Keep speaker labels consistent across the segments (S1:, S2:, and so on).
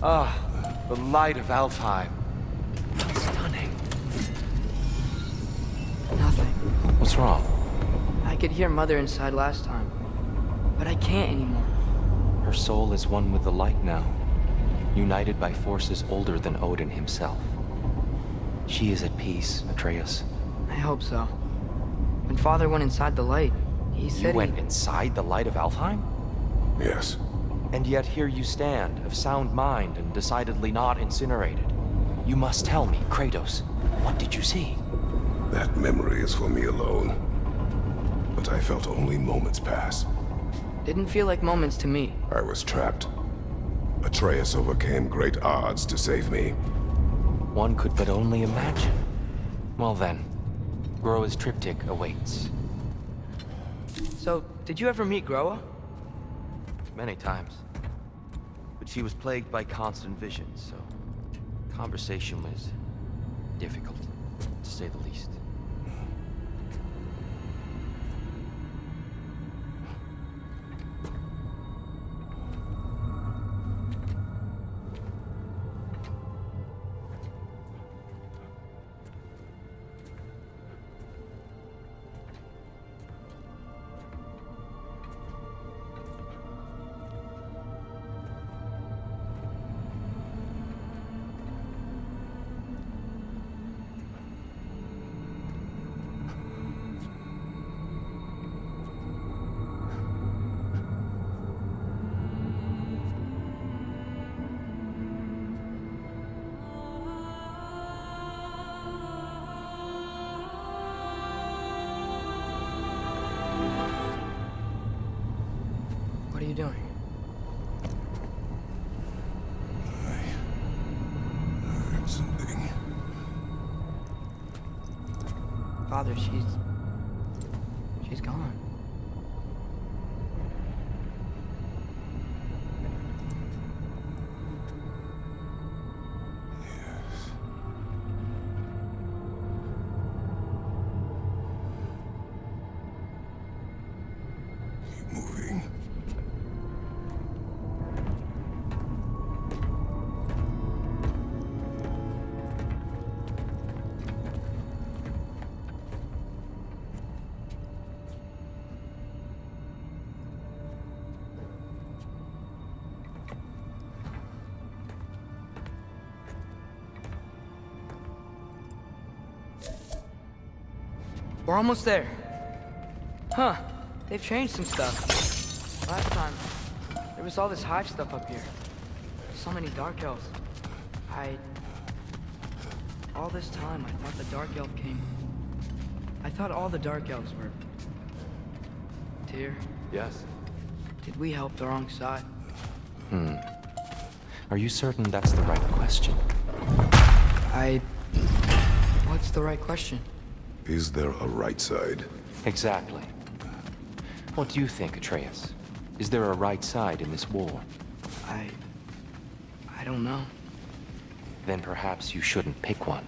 S1: Ah, the light of Alfheim. Stunning.
S2: Nothing.
S1: What's wrong?
S2: I could hear Mother inside last time, but I can't anymore.
S1: Her soul is one with the light now, united by forces older than Odin himself. She is at peace, Atreus.
S2: I hope so. When Father went inside the light, he said
S1: You went inside the light of Alfheim?
S3: Yes.
S1: And yet here you stand, of sound mind and decidedly not incinerated. You must tell me, Kratos, what did you see?
S3: That memory is for me alone. But I felt only moments pass.
S2: Didn't feel like moments to me.
S3: I was trapped. Atreus overcame great odds to save me.
S1: One could but only imagine. Well then, Groa's triptych awaits.
S2: So, did you ever meet Groa?
S1: Many times. But she was plagued by constant visions, so conversation was difficult, to say the least.
S2: What are you doing?
S3: I heard something.
S2: Father, she's gone.
S3: Yes. Keep moving.
S2: We're almost there. Huh. They've changed some stuff. Last time, there was all this hive stuff up here. So many dark elves. All this time, I thought the dark elf came. I thought all the dark elves were... Tyr,
S1: Yes?
S2: did we help the wrong side?
S1: Are you certain that's the right question?
S2: What's the right question?
S3: Is there a right side?
S1: Exactly. What do you think, Atreus? Is there a right side in this war?
S2: I don't know.
S1: Then perhaps you shouldn't pick one.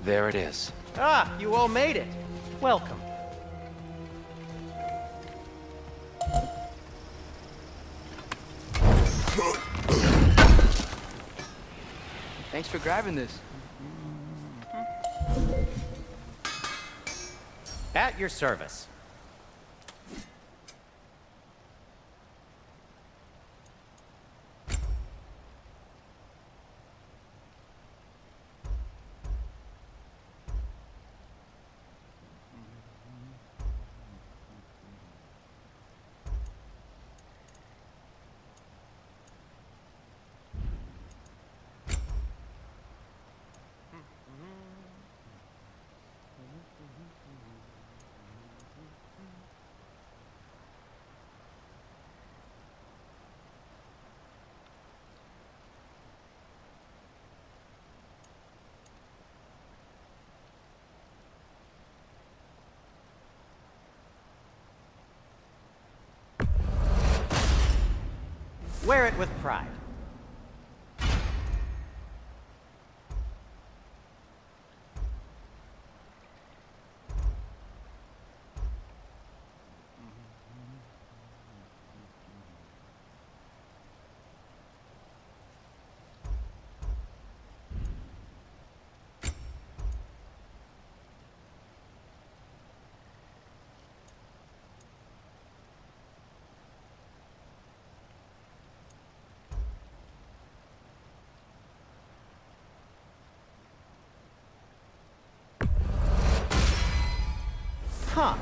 S1: There it is.
S4: Ah, you all made it. Welcome.
S2: Thanks for grabbing this.
S4: At your service. Wear it with pride. Huh.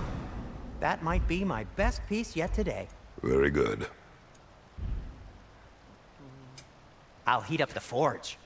S4: That might be my best piece yet today.
S3: Very good.
S4: I'll heat up the forge.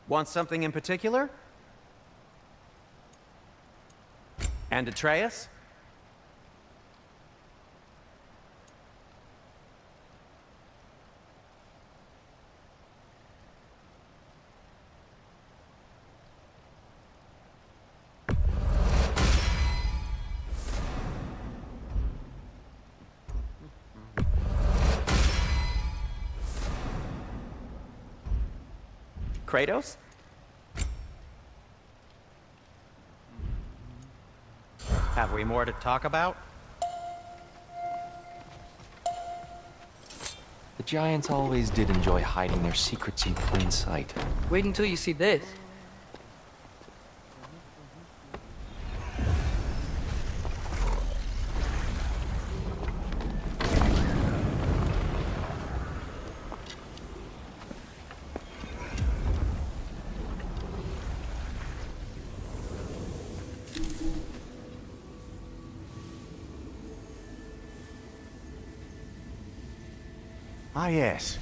S4: Want something in particular? And Atreus? Kratos? Have we more to talk about?
S1: The giants always did enjoy hiding their secrets in plain sight.
S2: Wait until you see this.
S5: Ah, yes.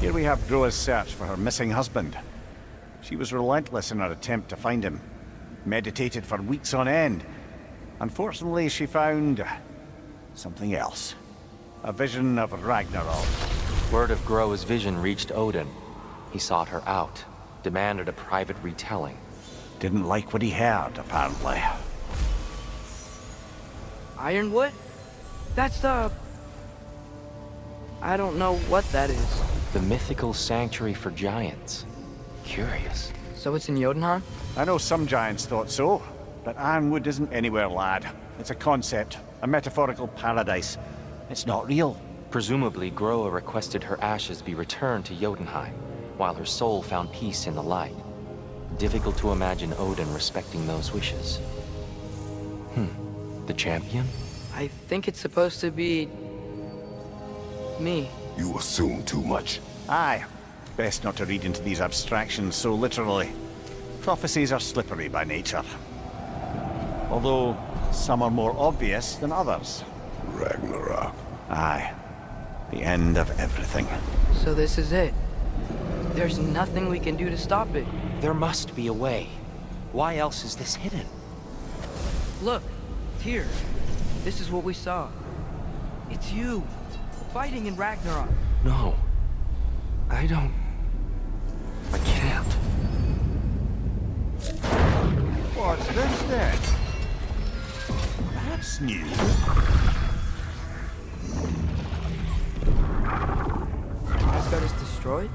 S5: Here we have Groa's search for her missing husband. She was relentless in her attempt to find him. Meditated for weeks on end. Unfortunately, she found something else. A vision of Ragnarok.
S1: Word of Groa's vision reached Odin. He sought her out, demanded a private retelling.
S5: Didn't like what he heard, apparently.
S2: Ironwood? That's the... I don't know what that is.
S1: The mythical sanctuary for giants. Curious.
S2: So it's in Jotunheim?
S5: I know some giants thought so, but Ironwood isn't anywhere, lad. It's a concept, a metaphorical paradise. It's not real.
S1: Presumably, Groa requested her ashes be returned to Jotunheim, while her soul found peace in the light. Difficult to imagine Odin respecting those wishes. The champion?
S2: I think it's supposed to be... me.
S3: You assume too much.
S5: Aye. Best not to read into these abstractions so literally. Prophecies are slippery by nature. Although, some are more obvious than others.
S3: Ragnarok.
S5: Aye. The end of everything.
S2: So this is it. There's nothing we can do to stop it.
S1: There must be a way. Why else is this hidden?
S2: Look, here. This is what we saw. It's you, fighting in Ragnarok.
S1: No. I can't.
S5: What's this then? That's new.
S2: Asgard is destroyed?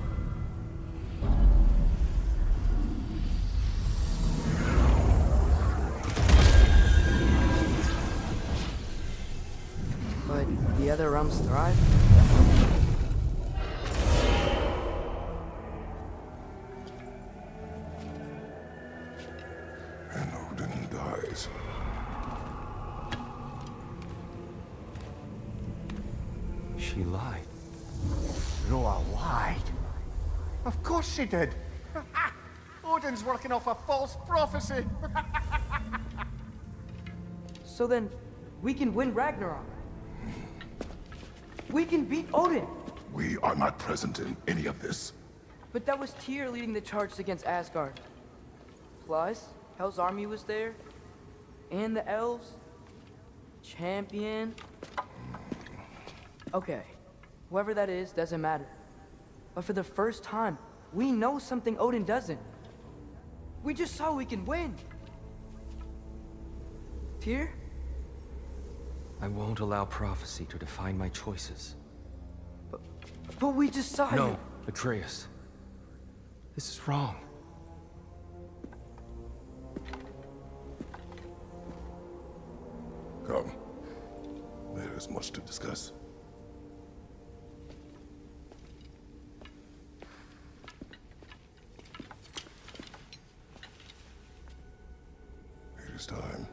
S2: But the other realms thrive?
S3: And Odin dies.
S1: She lied.
S5: Groa lied. Of course she did. Odin's working off a false prophecy.
S2: So then, we can win Ragnarok. We can beat Odin.
S3: We are not present in any of this.
S2: But that was Tyr leading the charge against Asgard. Plus, Hell's army was there. And the elves. Champion. Okay, whoever that is doesn't matter. But for the first time, we know something Odin doesn't. We just saw we can win. Tyr?
S1: I won't allow prophecy to define my choices.
S2: But we just saw
S1: No,
S2: you.
S1: Atreus. This is wrong.
S3: Come. There is much to discuss. It is time.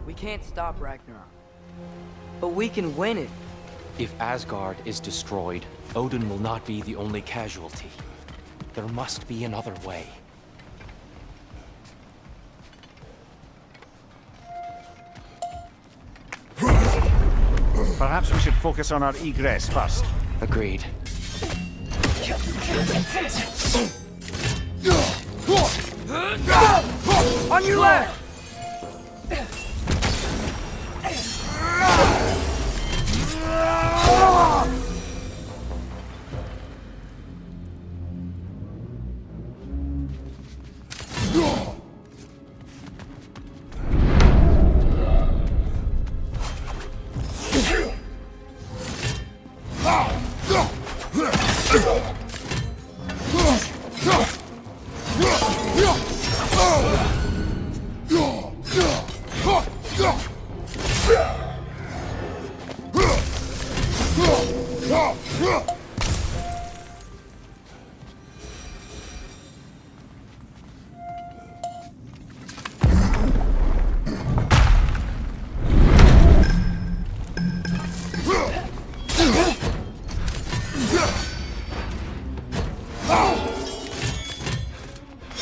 S2: We can't stop Ragnarok. But we can win it.
S1: If Asgard is destroyed, Odin will not be the only casualty. There must be another way.
S5: Perhaps we should focus on our egress first.
S1: Agreed.
S2: On your left!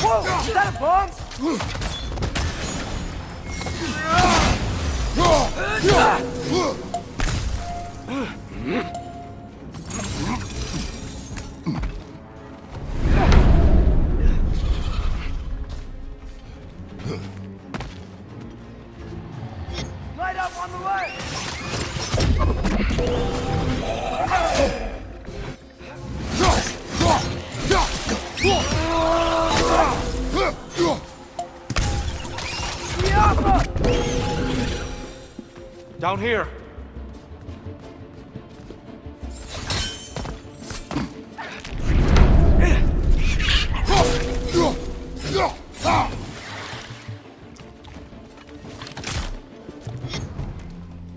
S2: Whoa! Is that a bomb? Light up on the left!
S1: Down here!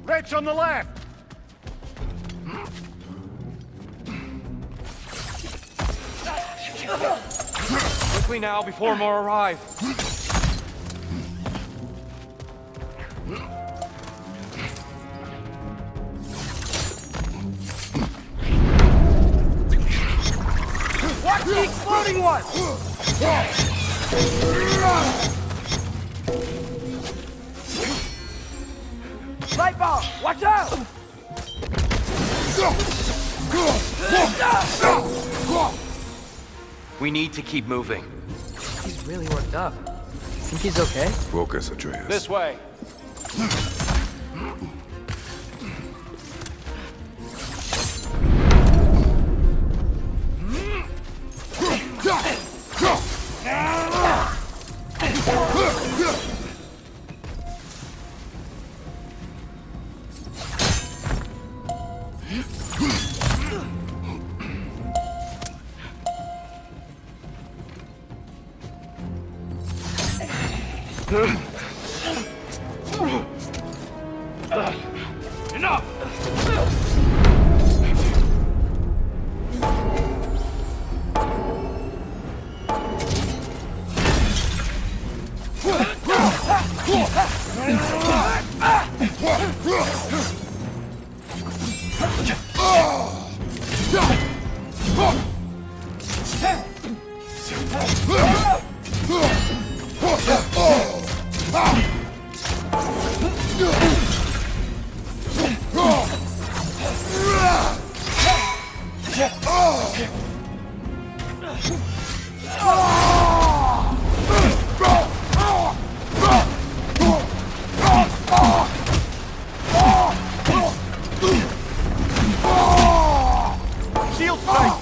S5: Red's on the left!
S1: Quickly now, before more arrive!
S2: Watch the exploding one! Light bulb! Watch out!
S1: We need to keep moving.
S2: He's really worked up. Think he's okay?
S3: Focus, Atreus.
S1: This way! Shield strike!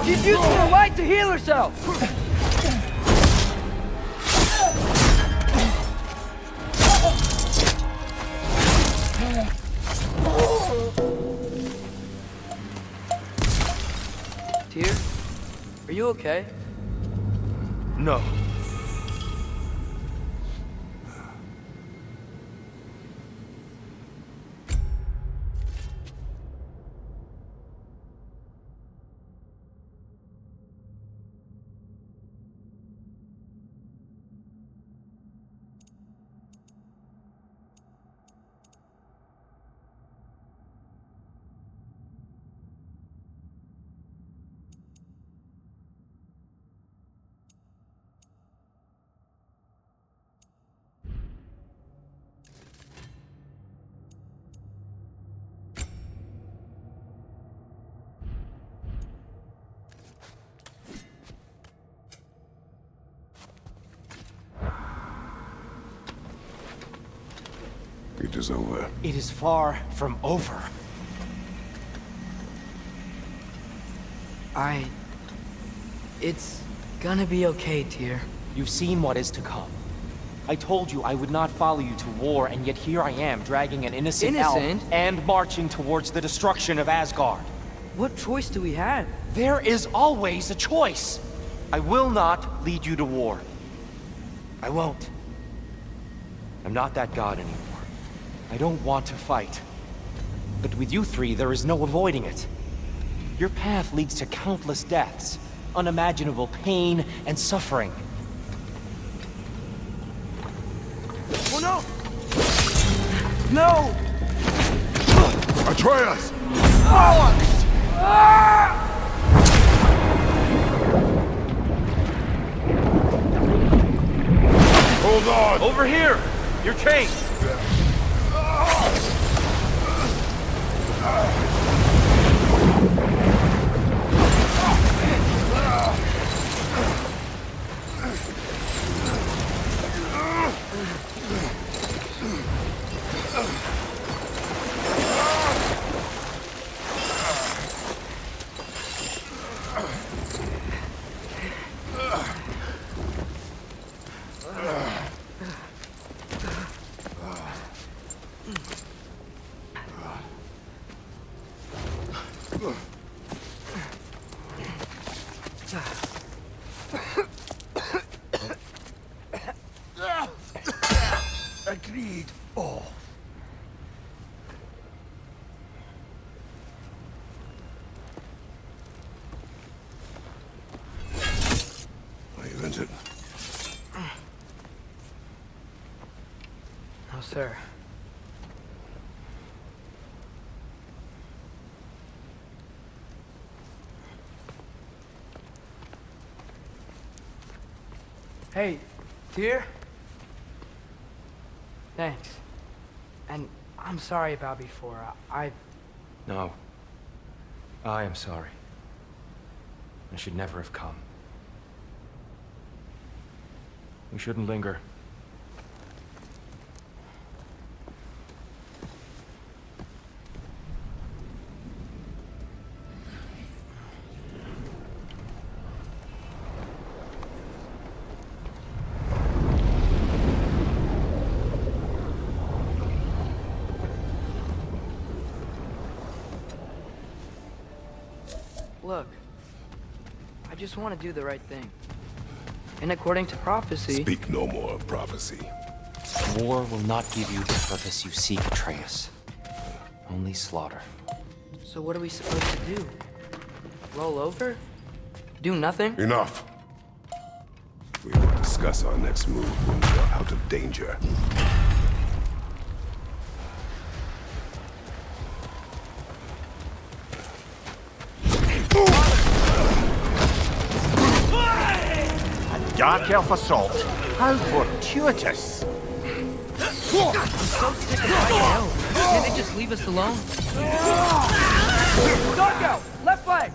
S2: She's using her light to heal herself! Tyr, are you okay?
S1: No.
S3: It is over.
S6: It is far from over.
S2: It's gonna be okay, Tyr.
S6: You've seen what is to come. I told you I would not follow you to war, and yet here I am, dragging an innocent elf and marching towards the destruction of Asgard.
S2: What choice do we have?
S6: There is always a choice. I will not lead you to war. I won't. I'm not that god anymore. I don't want to fight. But with you three, there is no avoiding it. Your path leads to countless deaths, unimaginable pain and suffering.
S2: Oh no! No!
S3: Atreus! Hold on!
S1: Over here! You're chased!
S3: Agreed. Oh. Are you injured?
S2: No, sir. Hey, Tyr? Thanks. And I'm sorry about before.
S1: No. I am sorry. I should never have come. We shouldn't linger.
S2: Look, I just want to do the right thing. And according to prophecy...
S3: Speak no more of prophecy.
S6: War will not give you the purpose you seek, Atreus. Only slaughter.
S2: So what are we supposed to do? Roll over? Do nothing?
S3: Enough. We will discuss our next move when we are out of danger.
S5: A dark elf assault? How fortuitous!
S2: So sick of fighting elves. Can't they just leave us alone? Don't go! Left leg!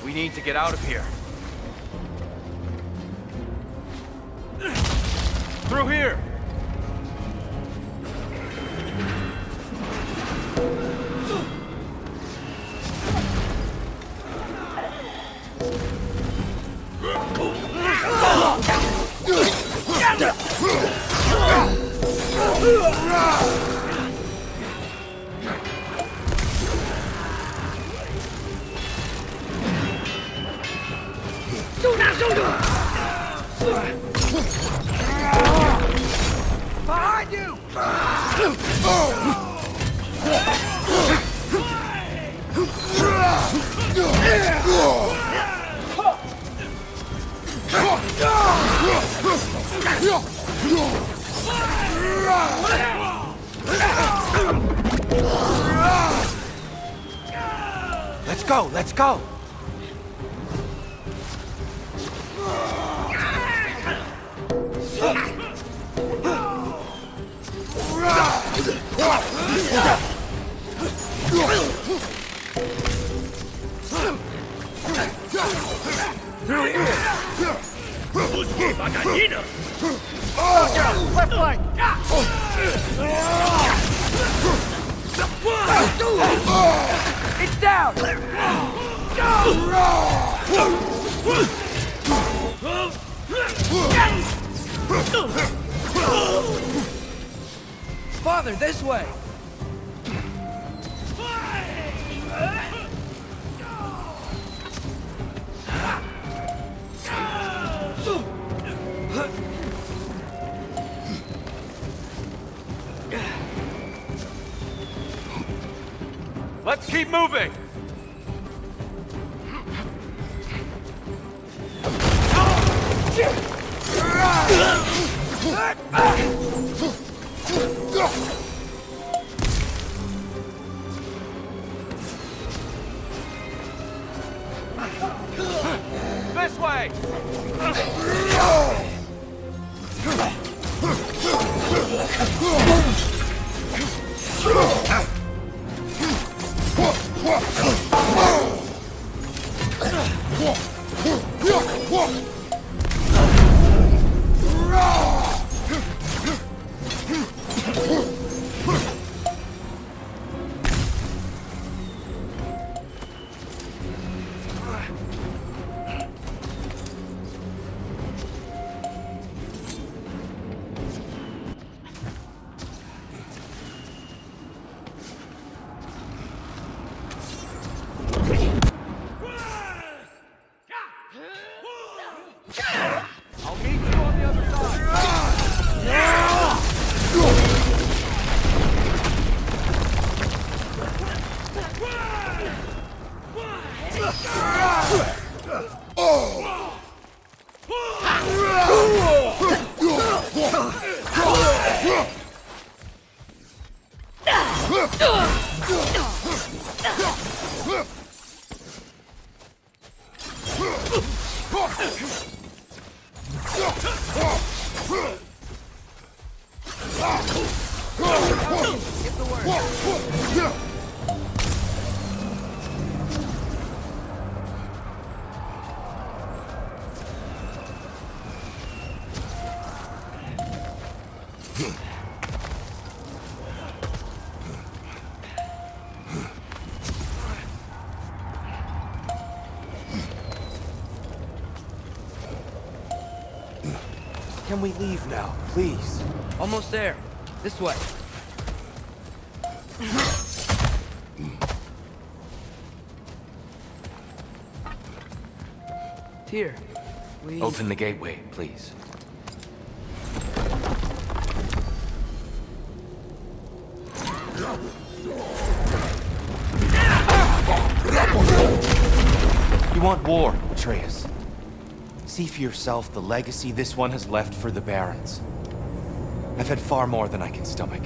S6: We need to get out of here. Through here!
S2: Behind you!
S6: Let's go, let's go!
S5: Left flank!
S2: It's down! Father, this way!
S6: Let's keep moving! This way! I'll meet you on the other side! Can we leave now, please?
S2: Almost there. This way. Tyr, we...
S1: Open the gateway, please.
S6: You want war, Atreus. See for yourself the legacy this one has left for the Barons. I've had far more than I can stomach.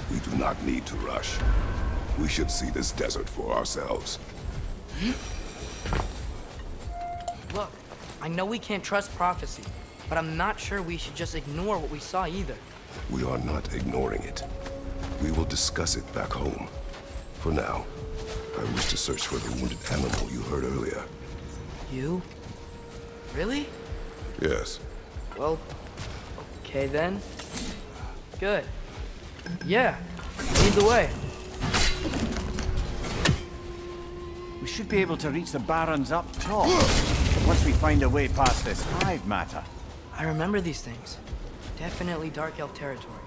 S3: We do not need to rush. We should see this desert for ourselves.
S2: Look, I know we can't trust prophecy, but I'm not sure we should just ignore what we saw either.
S3: We are not ignoring it. We will discuss it back home. For now, I wish to search for the wounded animal you heard earlier.
S2: You? Really?
S3: Yes.
S2: Well, okay then. Good. Yeah, lead the way.
S5: We should be able to reach the Barons up top. Once we find a way past this hive matter.
S2: I remember these things. Definitely Dark Elf territory.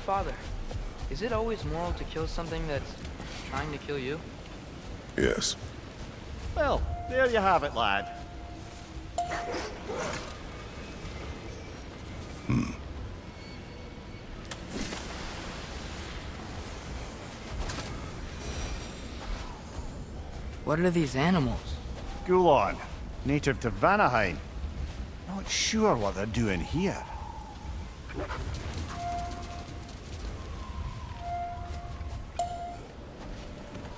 S2: Father, is it always moral to kill something that's trying to kill you?
S3: Yes.
S5: Well, there you have it, lad.
S2: What are these animals?
S5: Gulon, native to Vanaheim. Not sure what they're doing here.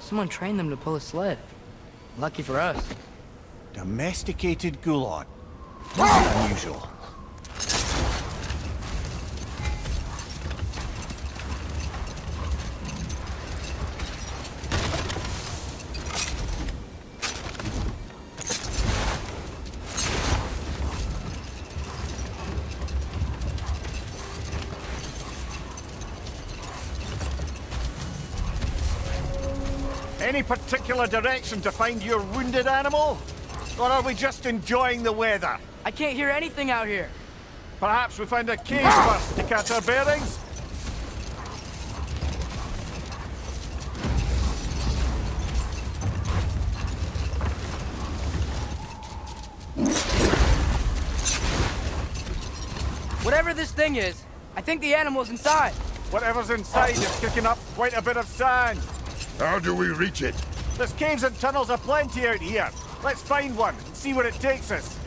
S2: Someone trained them to pull a sled. Lucky for us.
S5: Domesticated Gulon. Unusual. Any particular direction to find your wounded animal? Or are we just enjoying the weather?
S2: I can't hear anything out here.
S5: Perhaps we find a cave first to catch our bearings?
S2: Whatever this thing is, I think the animal's inside.
S5: Whatever's inside is kicking up quite a bit of sand.
S3: How do we reach it?
S5: There's caves and tunnels aplenty out here. Let's find one and see where it takes us.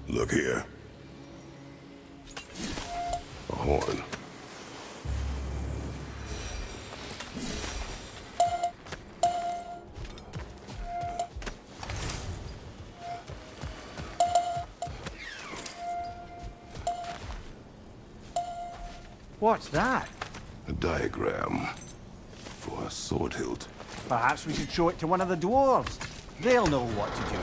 S3: Look here. A horn.
S5: What's that?
S3: A diagram for a sword hilt.
S5: Perhaps we should show it to one of the dwarves. They'll know what to do.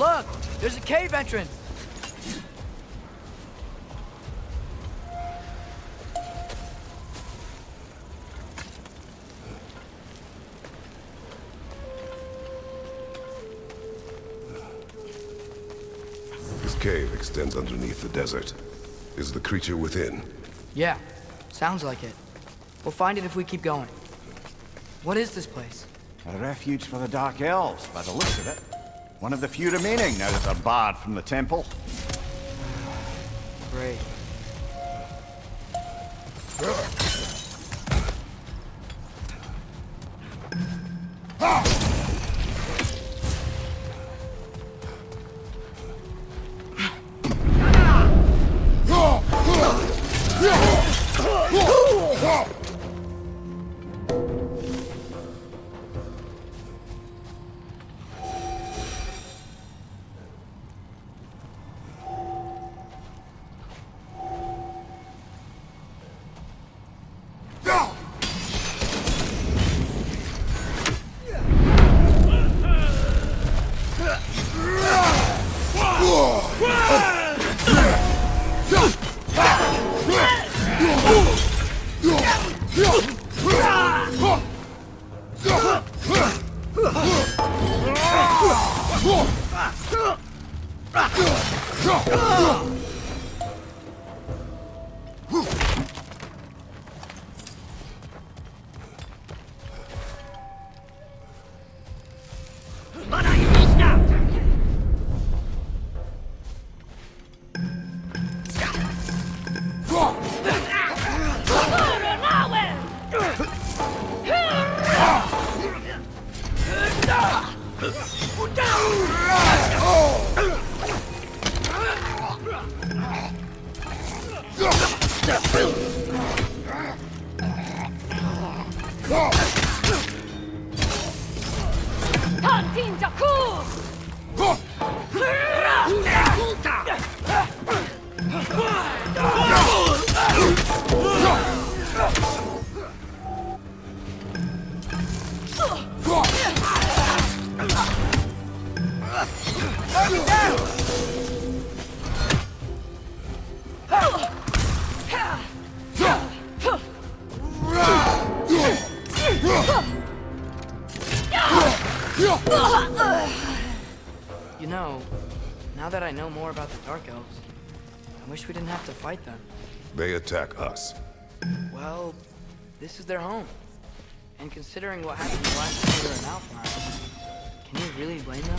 S2: Look! There's a cave entrance!
S3: This cave extends underneath the desert. Is the creature within?
S2: Yeah, sounds like it. We'll find it if we keep going. What is this place?
S5: A refuge for the Dark Elves, by the looks of it. One of the few remaining now that they're barred from the temple.
S2: Great. You know, now that I know more about the Dark Elves, I wish we didn't have to fight them.
S3: They attack us.
S2: Well, this is their home. And considering what happened last time we were in Alfheim, can you really blame them?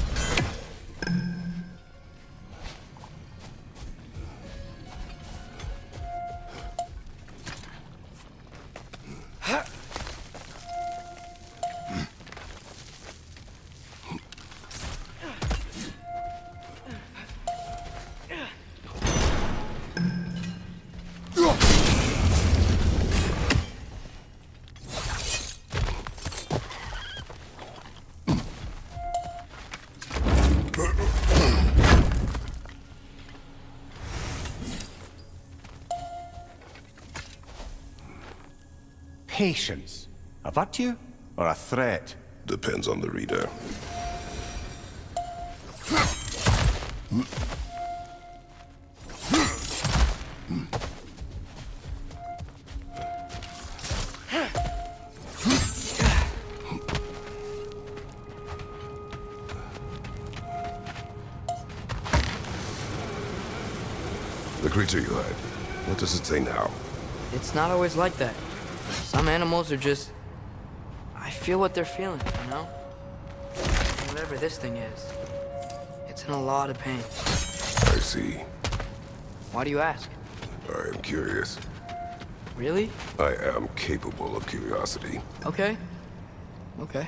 S5: Patience. A virtue or a threat?
S3: Depends on the reader. The creature you had, what does it say now?
S2: It's not always like that. Some animals are just... I feel what they're feeling, you know? Whatever this thing is, it's in a lot of pain.
S3: I see.
S2: Why do you ask?
S3: I am curious.
S2: Really?
S3: I am capable of curiosity.
S2: Okay. Okay.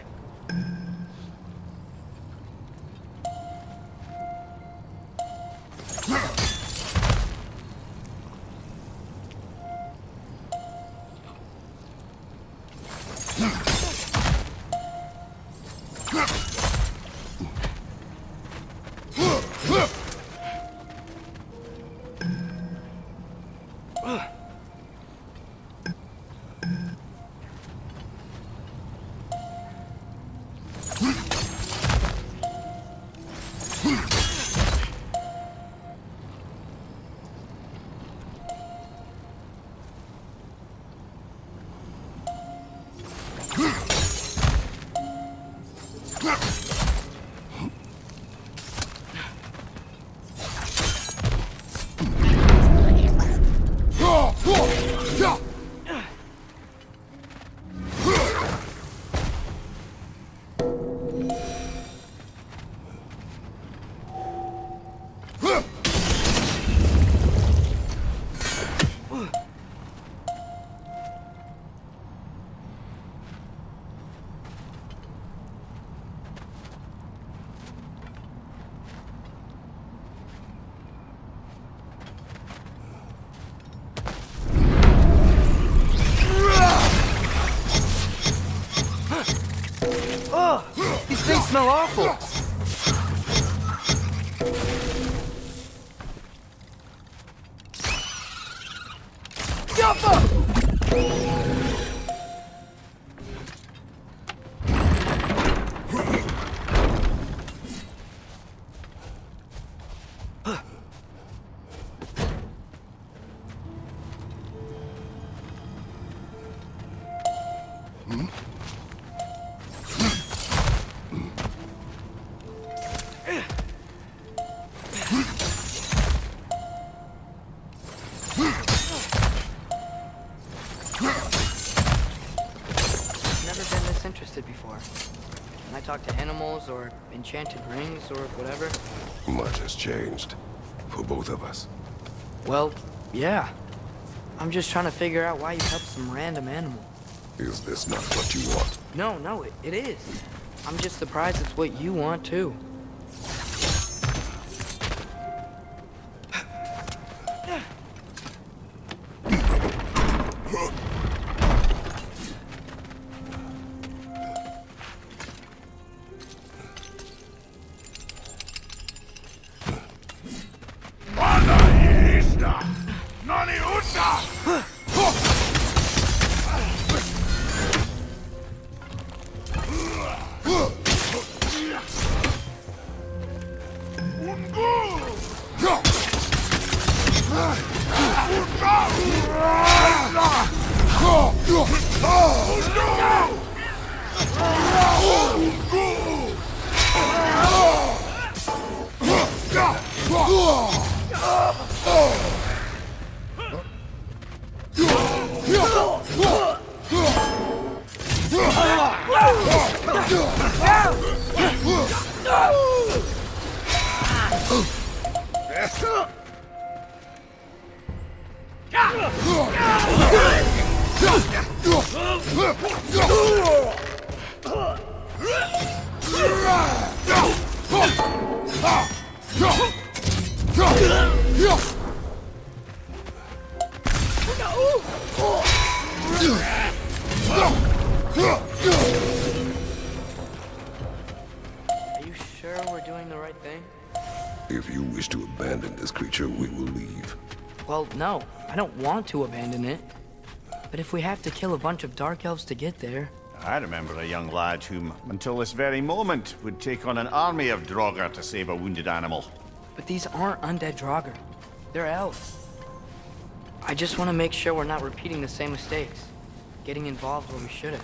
S2: These things smell awful. Interested before. When I talk to animals or enchanted rings or whatever.
S3: Much has changed. For both of us.
S2: Well, yeah. I'm just trying to figure out why you helped some random animal.
S3: Is this not what you want?
S2: No, it is. I'm just surprised it's what you want too. Are you sure we're doing the right thing?
S3: If you wish to abandon this creature, we will leave.
S2: Well, no, I don't want to abandon it. But if we have to kill a bunch of dark elves to get there...
S5: I remember a young lad whom, until this very moment, would take on an army of Draugr to save a wounded animal.
S2: But these aren't undead Draugr. They're elves. I just want to make sure we're not repeating the same mistakes. Getting involved where we shouldn't.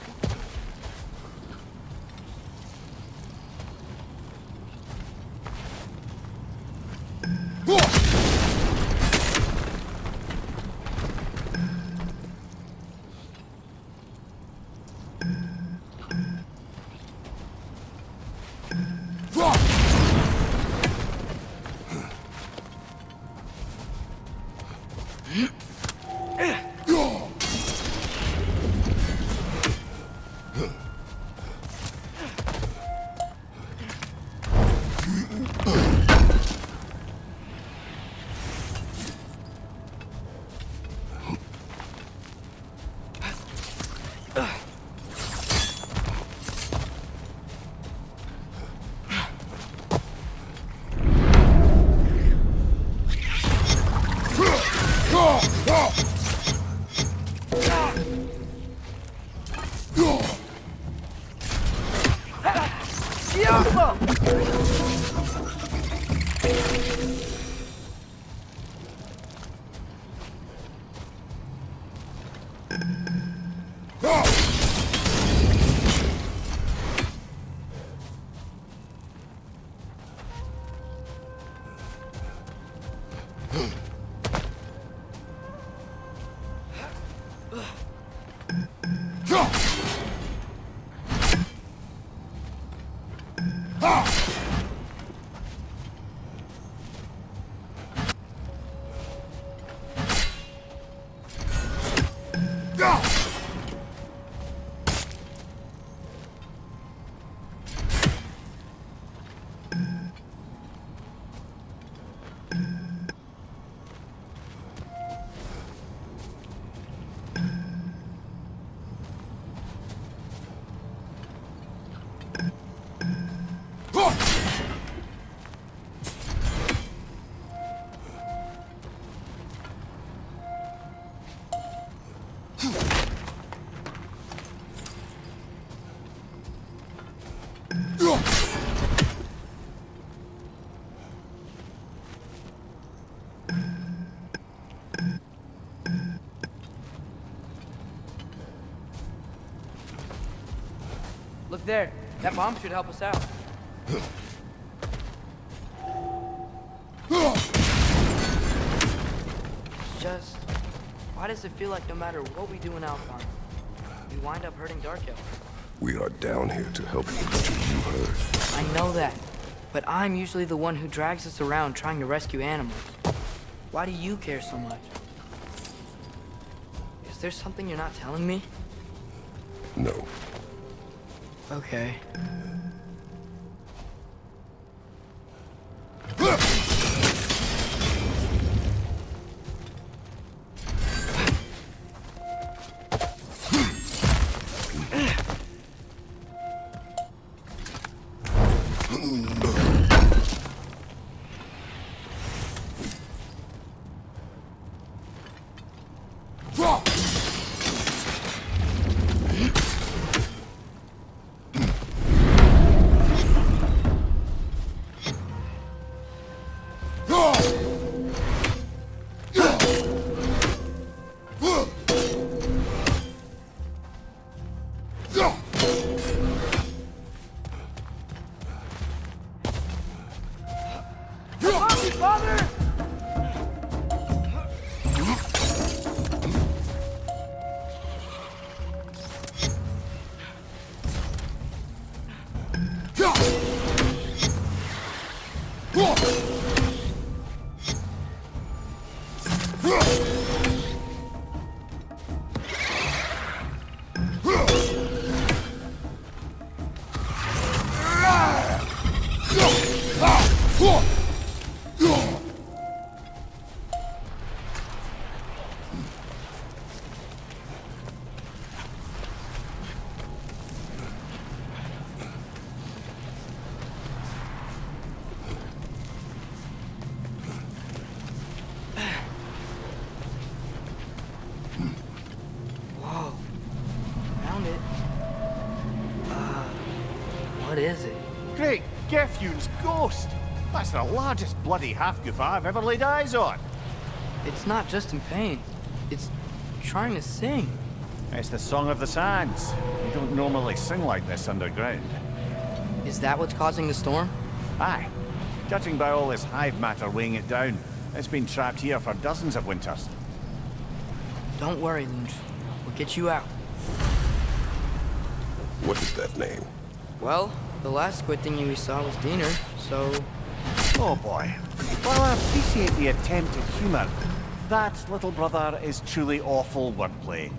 S2: Look there. That bomb should help us out. It's just... why does it feel like no matter what we do in Alpine, we wind up hurting Dark Elf?
S3: We are down here to help the creature you heard.
S2: I know that, but I'm usually the one who drags us around trying to rescue animals. Why do you care so much? Is there something you're not telling me?
S3: No.
S2: Okay. What is it?
S5: Great Gefyun's ghost! That's the largest bloody half-goof I've ever laid eyes on.
S2: It's not just in pain. It's trying to sing.
S5: It's the Song of the Sands. You don't normally sing like this underground.
S2: Is that what's causing the storm?
S5: Aye. Judging by all this hive matter weighing it down, it's been trapped here for dozens of winters.
S2: Don't worry, Lunch. We'll get you out.
S3: What is that name?
S2: Well, the last squid thingy we saw was Diener, so...
S5: Oh boy. While I appreciate the attempt at humor, that, little brother, is truly awful wordplay.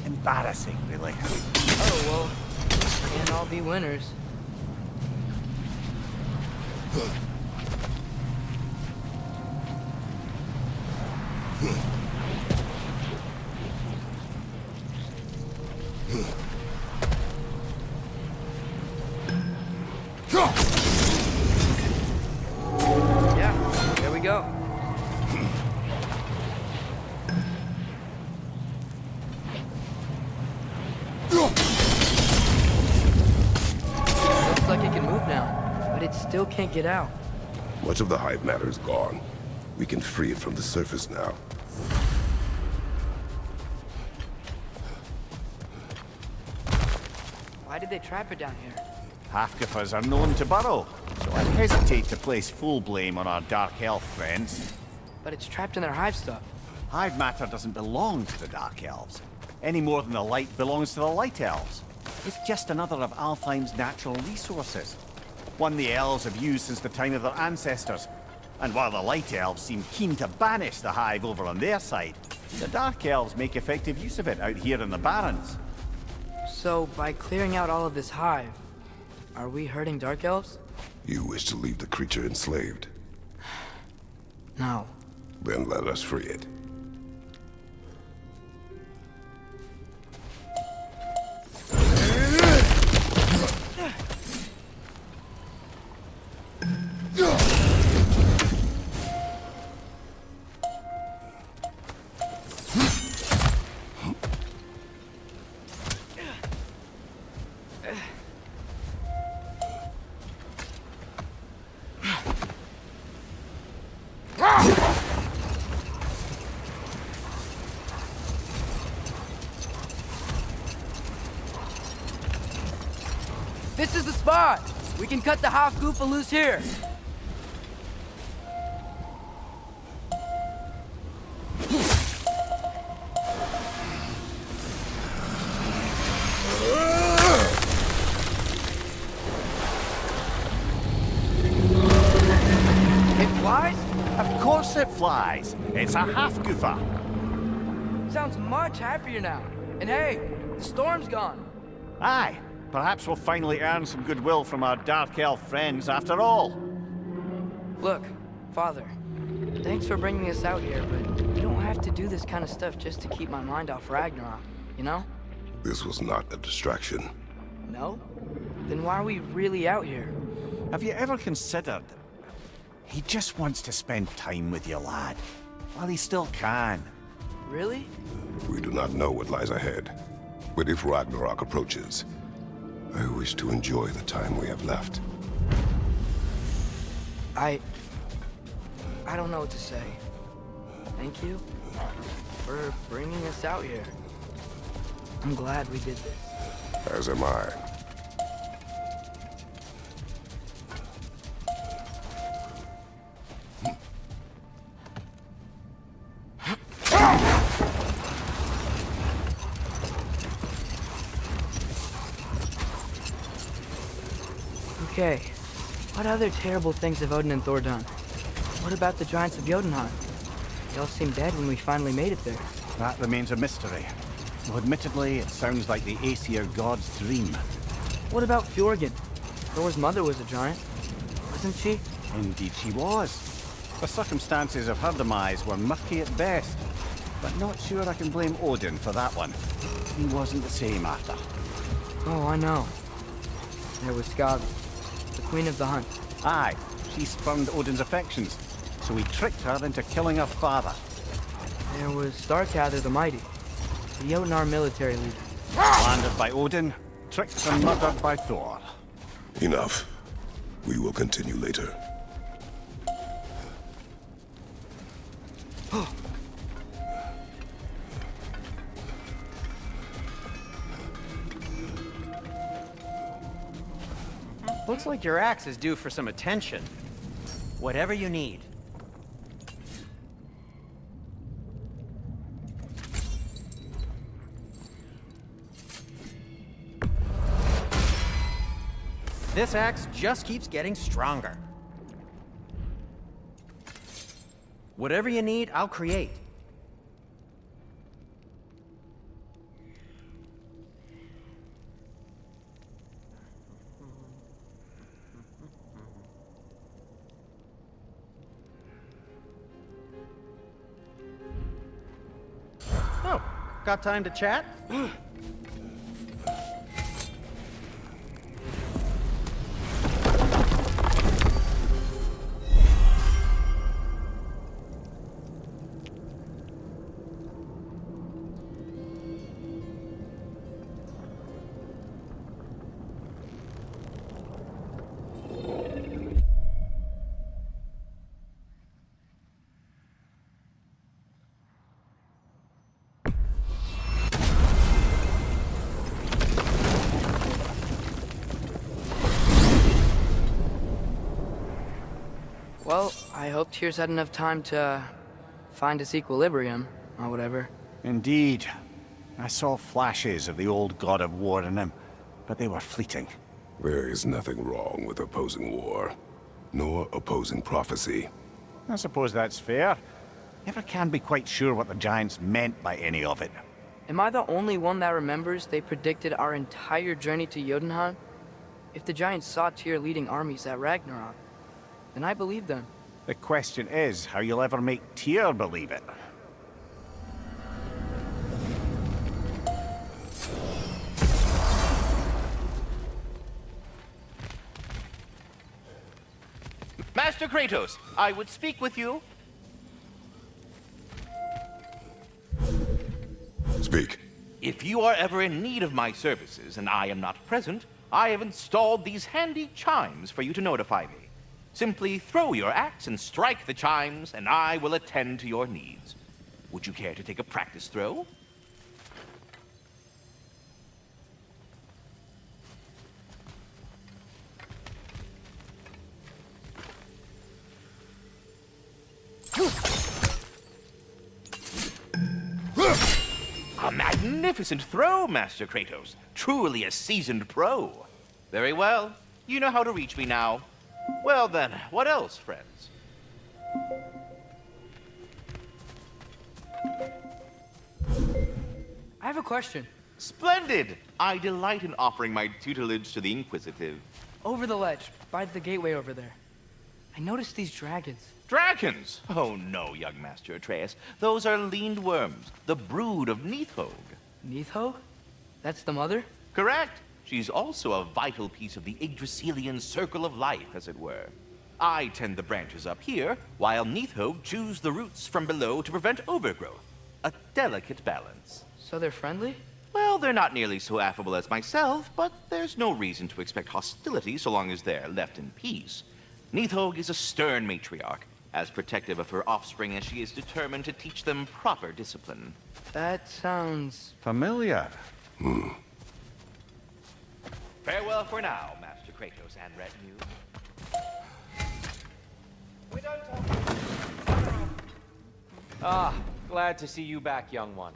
S5: Embarrassing, really.
S2: Oh, well, can't all be winners. Yeah, there we go. Looks like it can move now, but it still can't get out.
S3: Much of the hive matter is gone. We can free it from the surface now.
S2: Why did they trap it down here?
S5: Half-goofers are known to burrow, so I hesitate to place full blame on our Dark Elf friends.
S2: But it's trapped in their hive stuff.
S5: Hive matter doesn't belong to the Dark Elves, any more than the light belongs to the Light Elves. It's just another of Alfheim's natural resources. one the elves have used since the time of their ancestors. And while the light elves seem keen to banish the hive over on their side, the dark elves make effective use of it out here in the Barrens.
S2: So, by clearing out all of this hive, are we hurting dark elves?
S3: You wish to leave the creature enslaved?
S2: No.
S3: Then let us free it.
S2: This is the spot! We can cut the half goofa loose here! It flies?
S5: Of course it flies. It's a half goofa.
S2: Sounds much happier now. And hey, the storm's gone.
S5: Aye, perhaps we'll finally earn some goodwill from our dark elf friends after all.
S2: Look, Father, thanks for bringing us out here, but you don't have to do this kind of stuff just to keep my mind off Ragnarok, you know?
S3: This was not a distraction.
S2: No? Then why are we really out here?
S5: Have you ever considered... He just wants to spend time with you, lad. While he still can.
S2: Really?
S3: We do not know what lies ahead. But if Ragnarok approaches, I wish to enjoy the time we have left.
S2: I don't know what to say. Thank you for bringing us out here. I'm glad we did this.
S3: As am I.
S2: Okay, what other terrible things have Odin and Thor done? What about the giants of Jotunheim? They all seemed dead when we finally made it there.
S5: That remains a mystery. Though admittedly, it sounds like the Aesir god's dream.
S2: What about Fjorgyn? Thor's mother was a giant, wasn't she?
S5: Indeed she was. The circumstances of her demise were murky at best. But not sure I can blame Odin for that one. He wasn't the same after.
S2: Oh, I know. There was Skavi, the queen of the hunt.
S5: Aye, she spurned Odin's affections, so he tricked her into killing her father.
S2: There was Starkather the Mighty, the Jotnar military leader.
S5: Landed by Odin, tricked and murdered by Thor.
S3: Enough. We will continue later.
S4: Looks like your axe is due for some attention. Whatever you need. This axe just keeps getting stronger. Whatever you need, I'll create. Oh, got time to chat?
S2: Well, I hope Tyr's had enough time to find its equilibrium, or whatever.
S5: Indeed. I saw flashes of the old God of War in him, but they were fleeting.
S3: There is nothing wrong with opposing war, nor opposing prophecy.
S5: I suppose that's fair. Never can be quite sure what the Giants meant by any of it.
S2: Am I the only one that remembers they predicted our entire journey to Jotunheim? If the Giants saw Tyr leading armies at Ragnarok, then I believe them.
S5: The question is how you'll ever make Tyr believe it.
S6: Master Kratos, I would speak with you.
S3: Speak.
S6: If you are ever in need of my services and I am not present, I have installed these handy chimes for you to notify me. Simply throw your axe and strike the chimes, and I will attend to your needs. Would you care to take a practice throw? A magnificent throw, Master Kratos. Truly a seasoned pro. Very well. You know how to reach me now. Well then, what else, friends?
S2: I have a question.
S6: Splendid! I delight in offering my tutelage to the inquisitive.
S2: Over the ledge, by the gateway over there. I noticed these dragons.
S6: Dragons! Oh no, young Master Atreus. Those are leaned worms, the brood of Nithhog.
S2: Nithhog? That's the mother?
S6: Correct. She's also a vital piece of the Yggdrasilian circle of life, as it were. I tend the branches up here, while Nithhog chews the roots from below to prevent overgrowth. A delicate balance.
S2: So they're friendly?
S6: Well, they're not nearly so affable as myself, but there's no reason to expect hostility so long as they're left in peace. Nithhog is a stern matriarch, as protective of her offspring as she is determined to teach them proper discipline.
S2: That sounds...
S5: Familiar.
S6: Farewell for now, Master Kratos and retinue.
S4: Ah, glad to see you back, young one.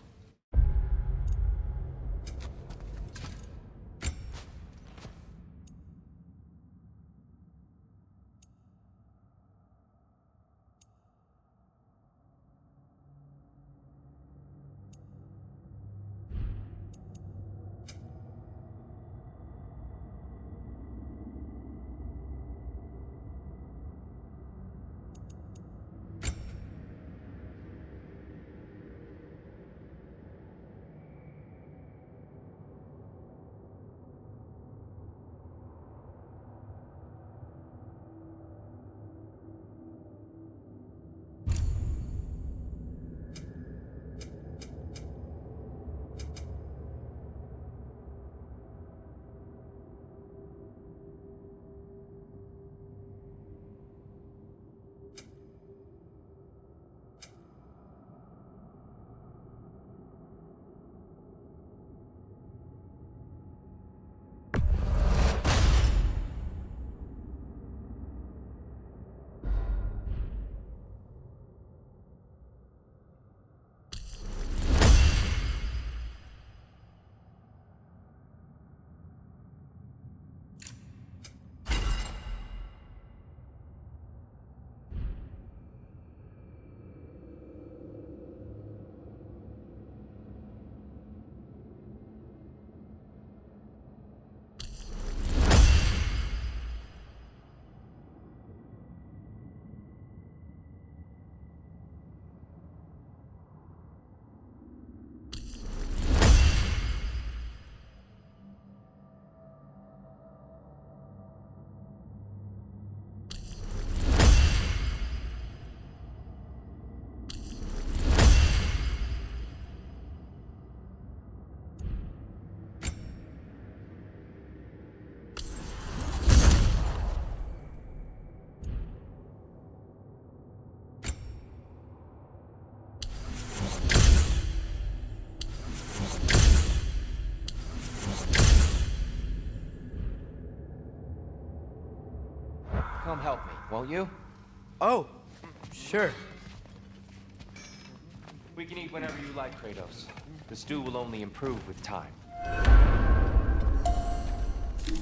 S4: Come help me, won't you?
S2: Oh, sure.
S4: We can eat whenever you like, Kratos. The stew will only improve with time.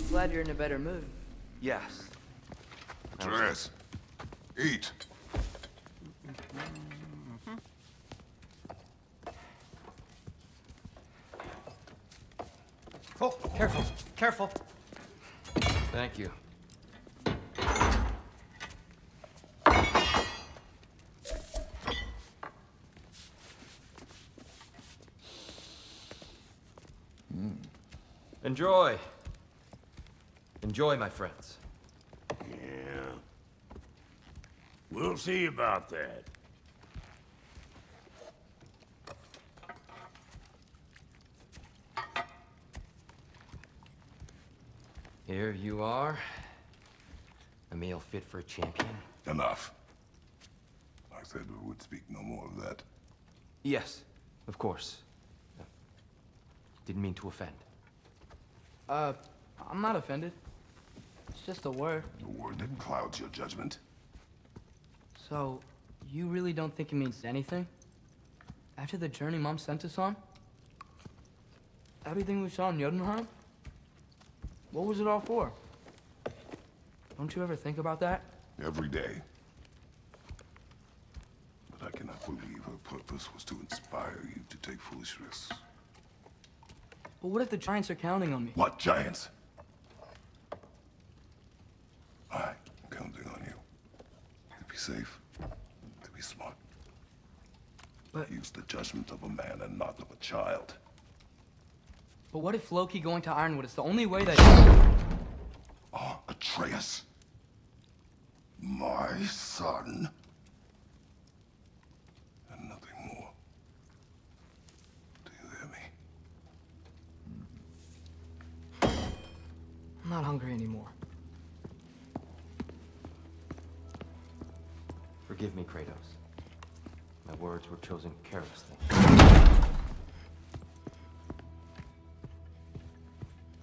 S2: Glad you're in a better mood.
S1: Yes.
S3: Atreus, eat.
S4: Oh, careful, careful.
S1: Thank you. Enjoy. Enjoy, my friends.
S7: Yeah. We'll see about that.
S1: Here you are. A meal fit for a champion.
S3: Enough. I said we would speak no more of that.
S1: Yes, of course. Didn't mean to offend.
S2: I'm not offended. It's just a word.
S3: The word that clouds your judgment.
S2: So, you really don't think it means anything? After the journey Mom sent us on? Everything we saw in Jotunheim? What was it all for? Don't you ever think about that?
S3: Every day. But I cannot believe her purpose was to inspire you to take foolish risks.
S2: But what if the Giants are counting on me?
S3: What giants? I'm counting on you. To be safe, to be smart.
S2: But-
S3: Use the judgment of a man and not of a child.
S2: But what if Loki going to Ironwood is the only way that...
S3: Atreus. My son. And nothing more. Do you hear me?
S2: I'm not hungry anymore.
S1: Forgive me, Kratos. My words were chosen carelessly.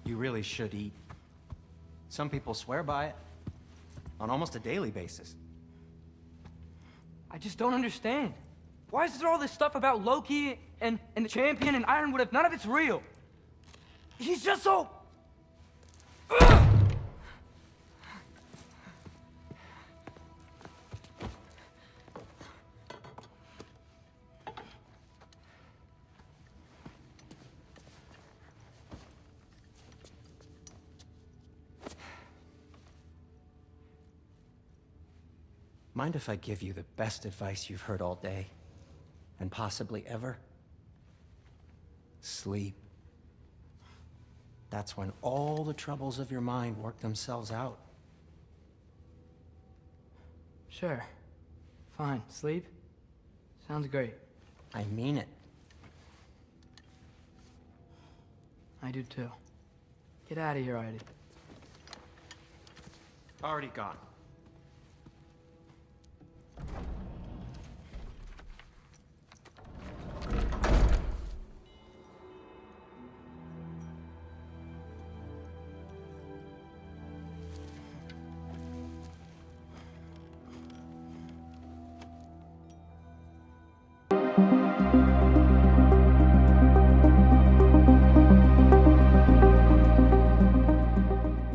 S4: You really should eat. Some people swear by it. On almost a daily basis.
S2: I just don't understand. Why is there all this stuff about Loki and the champion and Ironwood if none of it's real? He's just so...
S4: Mind if I give you the best advice you've heard all day? And possibly ever? Sleep. That's when all the troubles of your mind work themselves out.
S2: Sure. Fine. Sleep? Sounds great.
S4: I mean it.
S2: I do too. Get out of here already.
S4: Already gone.